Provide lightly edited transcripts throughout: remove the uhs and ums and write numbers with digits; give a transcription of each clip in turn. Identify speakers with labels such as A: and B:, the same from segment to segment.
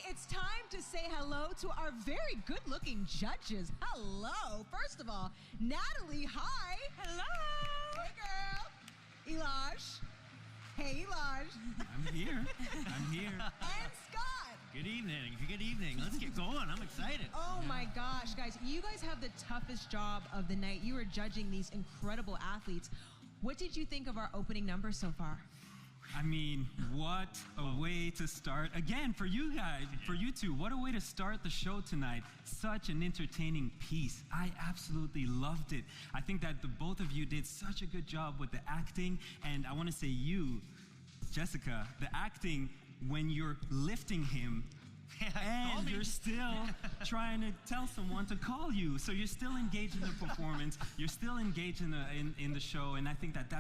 A: It's time to say hello to our very good-looking judges. Hello. First of all, Natalie, hi.
B: Hello.
A: Hey, girl. Elladj. Hey, Elladj.
C: I'm here.
A: And Scott.
D: Good evening. Good evening. Let's get going. I'm excited.
A: Oh my gosh, guys. You guys have the toughest job of the night. You are judging these incredible athletes. What did you think of our opening number so far?
C: I mean, what a way to start. Again, for you guys, for you two, what a way to start the show tonight. Such an entertaining piece. I absolutely loved it. I think that the both of you did such a good job with the acting. And I want to say you, Jessica, the acting when you're lifting him and you're still trying to tell someone to call you. So you're still engaged in the performance. You're still engaged in the show. And I think that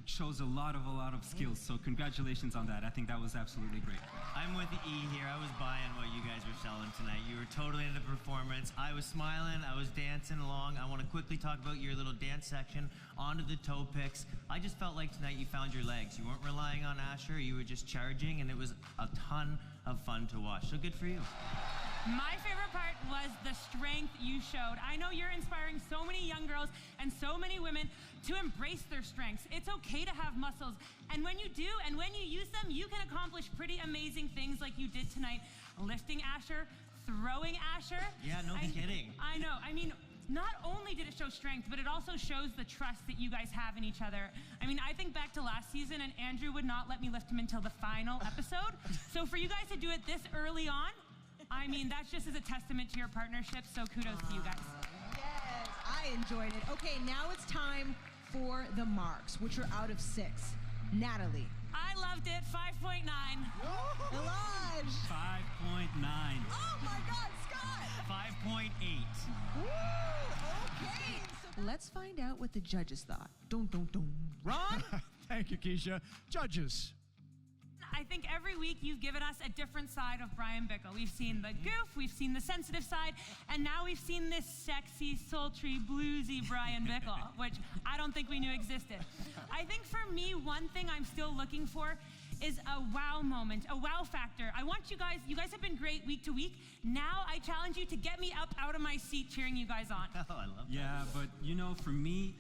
C: shows a lot of skills. So congratulations on that. I think that was absolutely great.
D: I'm with E here. I was buying what you guys were selling tonight. You were totally into the performance. I was smiling. I was dancing along. I want to quickly talk about your little dance section onto the toe picks. I just felt like tonight you found your legs. You weren't relying on Asher. You were just charging, and it was a ton of fun to watch. So good for you.
B: My favorite part was the strength you showed. I know you're inspiring so many young girls and so many women to embrace their strengths. It's okay to have muscles. And when you do, and when you use them, you can accomplish pretty amazing things like you did tonight. Lifting Asher, throwing Asher.
D: Yeah, no kidding.
B: I know. I mean, not only did it show strength, but it also shows the trust that you guys have in each other. I mean, I think back to last season, and Andrew would not let me lift him until the final episode. So for you guys to do it this early on, I mean, that's just as a testament to your partnership, so kudos to you guys.
A: Yes, I enjoyed it. Okay, now it's time for the marks, which are out of 6. Natalie.
B: I loved it, 5.9.
A: Elladj.
C: 5.9.
A: Oh my God, Scott.
D: 5.8.
A: Woo, okay. So let's find out what the judges thought. Dun. Ron?
E: Thank you, Keisha. Judges.
B: I think every week you've given us a different side of Brian Bickle. We've seen the goof, we've seen the sensitive side, and now we've seen this sexy, sultry, bluesy Brian Bickle, which I don't think we knew existed. I think for me, one thing I'm still looking for is a wow moment, a wow factor. I want you guys have been great week to week. Now I challenge you to get me up out of my seat cheering you guys on.
D: Oh, I love that.
C: Yeah, but for me,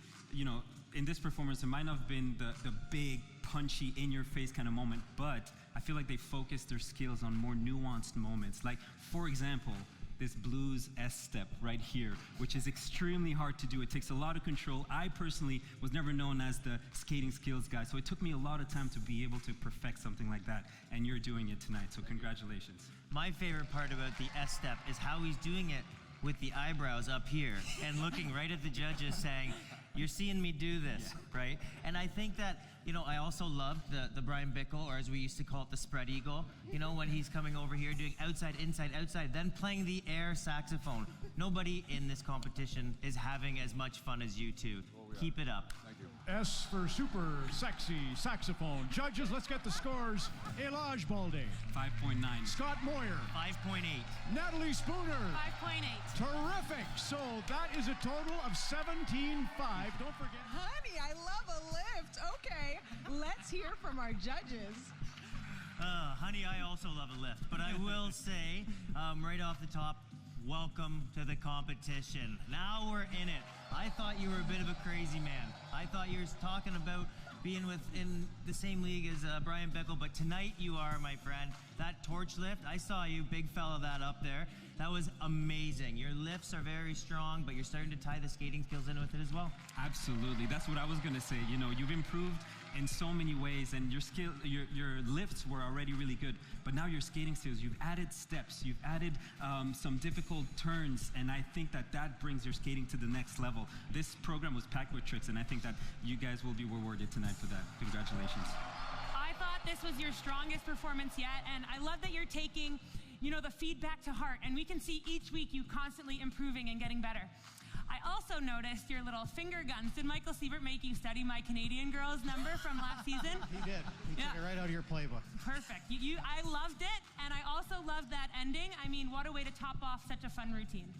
C: in this performance, it might not have been the big, punchy, in-your-face kind of moment, but I feel like they focused their skills on more nuanced moments. Like, for example, this blues S-step right here, which is extremely hard to do. It takes a lot of control. I personally was never known as the skating skills guy, so it took me a lot of time to be able to perfect something like that, and you're doing it tonight, so congratulations.
D: My favorite part about the S-step is how he's doing it with the eyebrows up here and looking right at the judges saying, you're seeing me do this, right? And I think that, I also loved the Brian Bickle, or as we used to call it, the spread eagle, when he's coming over here doing outside, inside, outside, then playing the air saxophone. Nobody in this competition is having as much fun as you two. Keep it up.
E: Thank you. S for super sexy saxophone. Judges, let's get the scores. Elladj Baldé.
C: 5.9.
E: Scott Moir.
D: 5.8.
E: Natalie Spooner.
B: 5.8.
E: Terrific. So that is a total of 17.5. Don't forget.
A: Honey, I love a lift. Okay, let's hear from our judges.
D: Honey, I also love a lift, but I will say, right off the top, welcome to the competition. Now we're in it. I thought you were a bit of a crazy man. I thought you were talking about being in the same league as Brian Bickle, but tonight you are, my friend. That torch lift, I saw you, big fella, that up there. That was amazing. Your lifts are very strong, but you're starting to tie the skating skills in with it as well.
C: Absolutely. That's what I was going to say. You've improved in so many ways, and your lifts were already really good, but now your skating skills, you've added steps, you've added some difficult turns, and I think that brings your skating to the next level. This program was packed with tricks, and I think that you guys will be rewarded tonight for that. Congratulations.
B: I thought this was your strongest performance yet, and I love that you're taking, the feedback to heart, and we can see each week you constantly improving and getting better. I also noticed your little finger guns. Did Michael Siebert make you study my Canadian Girls number from last season?
F: He did. He took it right out of your playbook.
B: Perfect. I loved it, and I also loved that ending. I mean, what a way to top off such a fun routine.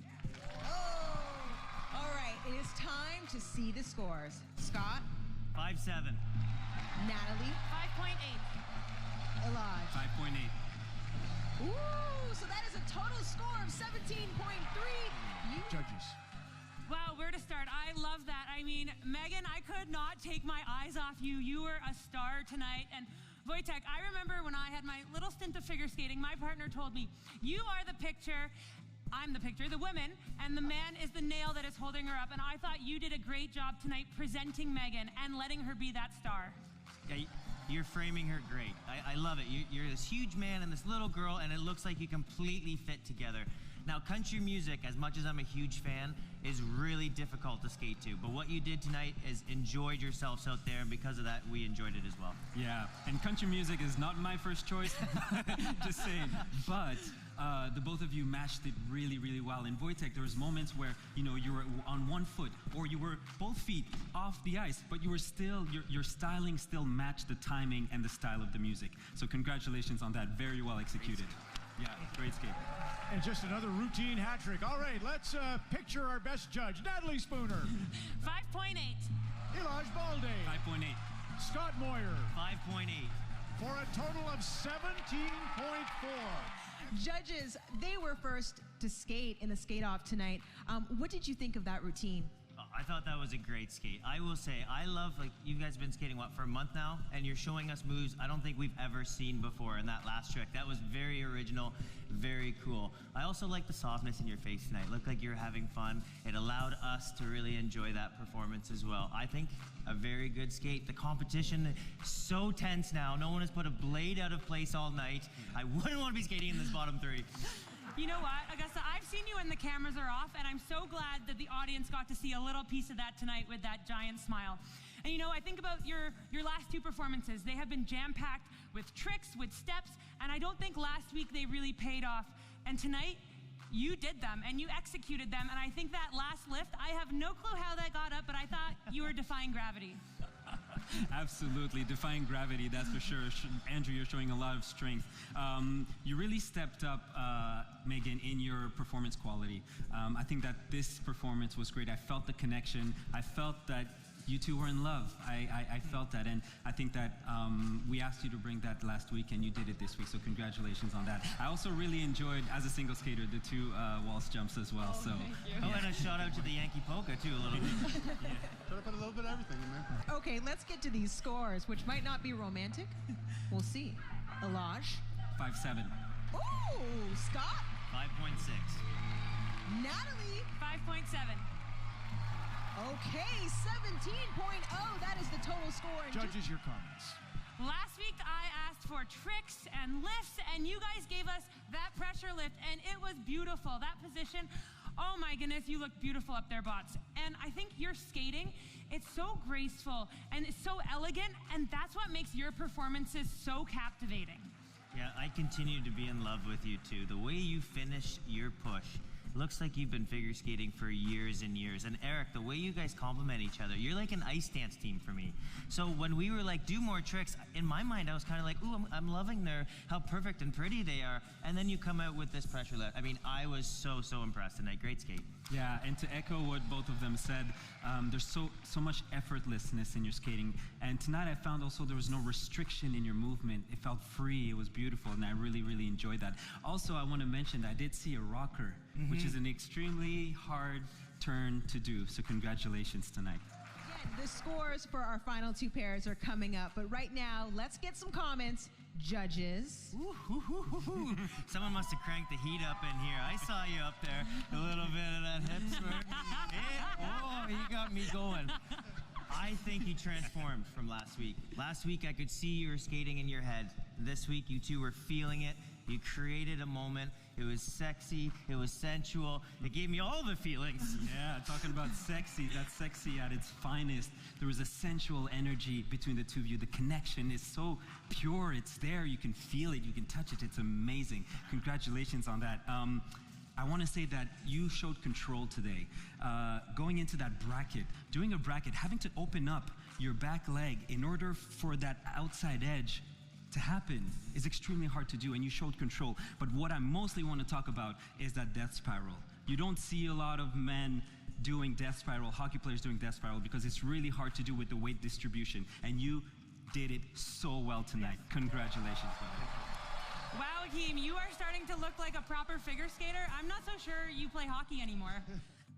A: Oh, all right. It is time to see the scores. Scott?
D: 5.7.
A: Natalie?
B: 5.8.
A: Elladj?
C: 5.8.
A: Ooh, so that is a total score of 17.3.
E: Judges.
B: Wow, where to start? I love that. I mean, Megan, I could not take my eyes off you. You were a star tonight. And Wojtek, I remember when I had my little stint of figure skating, my partner told me, you are the picture, I'm the picture, the woman, and the man is the nail that is holding her up. And I thought you did a great job tonight presenting Megan and letting her be that star.
D: Yeah, you're framing her great. I love it. You're this huge man and this little girl, and it looks like you completely fit together. Now, country music, as much as I'm a huge fan, is really difficult to skate to. But what you did tonight is enjoyed yourselves out there, and because of that, we enjoyed it as well.
C: Yeah, and country music is not my first choice, just saying. But the both of you matched it really, really well. In Wojtek, there was moments where, you know, you were on one foot, or you were both feet off the ice, but you were still, your styling still matched the timing and the style of the music. So congratulations on that, very well executed. Yeah, great skate.
E: And just another routine hat trick. All right, let's picture our best judge, Natalie Spooner.
B: 5.8.
E: Elladj Baldé.
C: 5.8.
E: Scott Moir.
D: 5.8.
E: For a total of 17.4.
A: Judges, they were first to skate in the skate-off tonight. What did you think of that routine?
D: I thought that was a great skate. I will say, I love, like, you guys have been skating, what, for a month now? And you're showing us moves I don't think we've ever seen before in that last trick. That was very original, very cool. I also like the softness in your face tonight. It looked like you were having fun. It allowed us to really enjoy that performance as well. I think a very good skate. The competition is so tense now. No one has put a blade out of place all night. I wouldn't want to be skating in this bottom three.
B: You know what, Augusta, I've seen you when the cameras are off, and I'm so glad that the audience got to see a little piece of that tonight with that giant smile. And you know, I think about your last two performances. They have been jam-packed with tricks, with steps, and I don't think last week they really paid off. And tonight, you did them, and you executed them, and I think that last lift, I have no clue how that got up, but I thought you were defying gravity.
C: Absolutely, defying gravity, that's for sure. Andrew, you're showing a lot of strength. You really stepped up, Megan, in your performance quality. I think that this performance was great. I felt the connection. I felt that you two were in love. I felt that, and I think that we asked you to bring that last week, and you did it this week, so congratulations on that. I also really enjoyed, as a single skater, the two waltz jumps as well.
A: Oh,
C: so.
D: Oh, and a shout out to the Yankee Polka, too, a little bit.
F: Try to put a little bit of everything in there.
A: Okay, let's get to these scores, which might not be romantic. We'll see. Elladj.
C: 5.7.
A: Ooh, Scott.
D: 5.6.
A: Natalie.
B: 5.7.
A: Okay, 17.0. That is the total score. And
E: Judges, your comments.
B: Last week, I asked for tricks and lifts, and you guys gave us that pressure lift, and it was beautiful. That position, oh my goodness, you look beautiful up there, Bots. And I think your skating, it's so graceful, and it's so elegant, and that's what makes your performances so captivating.
D: Yeah, I continue to be in love with you, too. The way you finish your push, looks like you've been figure skating for years and years. And Eric, the way you guys complement each other, you're like an ice dance team for me. So when we were like, do more tricks, in my mind, I was kind of like, ooh, I'm loving how perfect and pretty they are. And then you come out with this pressure lift. I mean, I was so impressed tonight. Great skate.
C: Yeah, and to echo what both of them said, there's so much effortlessness in your skating. And tonight I found also there was no restriction in your movement. It felt free, it was beautiful, and I really, really enjoyed that. Also, I want to mention that I did see a rocker, which is an extremely hard turn to do. So congratulations tonight.
A: again, the scores for our final two pairs are coming up. But right now, let's get some comments. Judges.
D: Someone must have cranked the heat up in here. I saw you up there. A little bit of that hip smirk. Oh, you got me going. I think you transformed from last week. Last week, I could see you were skating in your head. This week, you two were feeling it. You created a moment. It was sexy. It was sensual. It gave me all the feelings.
C: Yeah, talking about sexy, that's sexy at its finest. There was a sensual energy between the two of you. The connection is so pure. It's there. You can feel it. You can touch it. It's amazing. Congratulations on that. I want to say that you showed control today. Going into that bracket, doing a bracket, having to open up your back leg in order for that outside edge to happen is extremely hard to do, and you showed control. But what I mostly want to talk about is that death spiral. You don't see a lot of men doing death spiral, hockey players doing death spiral, because it's really hard to do with the weight distribution, and you did it so well tonight. Congratulations, brother.
B: Wow, Hakeem, you are starting to look like a proper figure skater. I'm not so sure you play hockey anymore.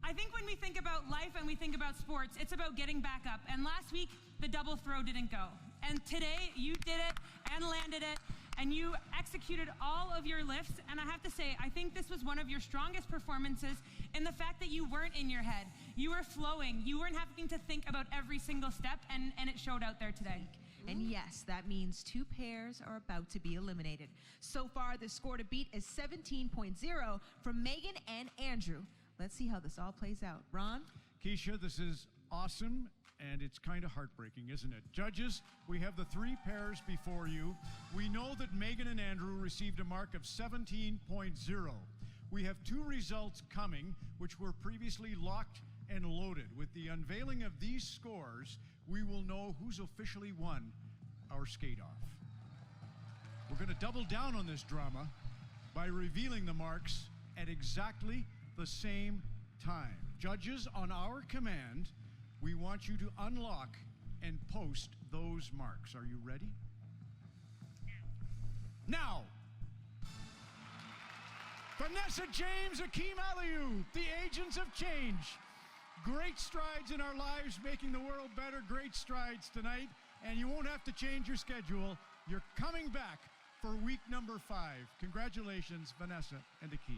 B: I think when we think about life and we think about sports, it's about getting back up. And last week, the double throw didn't go. And today, you did it and landed it, and you executed all of your lifts. And I have to say, I think this was one of your strongest performances in the fact that you weren't in your head. You were flowing. You weren't having to think about every single step, and it showed out there today.
A: And yes, that means 2 pairs are about to be eliminated. So far, the score to beat is 17.0 from Megan and Andrew. Let's see how this all plays out. Ron?
E: Keisha, this is awesome, and it's kind of heartbreaking, isn't it? Judges, we have the 3 pairs before you. We know that Megan and Andrew received a mark of 17.0. We have 2 results coming, which were previously locked and loaded. With the unveiling of these scores, we will know who's officially won our skate-off. We're going to double down on this drama by revealing the marks at exactly the same time. Judges, on our command, we want you to unlock and post those marks. Are you ready? Now! Vanessa James, Hakeem Aliou, the agents of change. Great strides in our lives, making the world better. Great strides tonight, and you won't have to change your schedule. You're coming back for week number 5. Congratulations, Vanessa and Hakeem.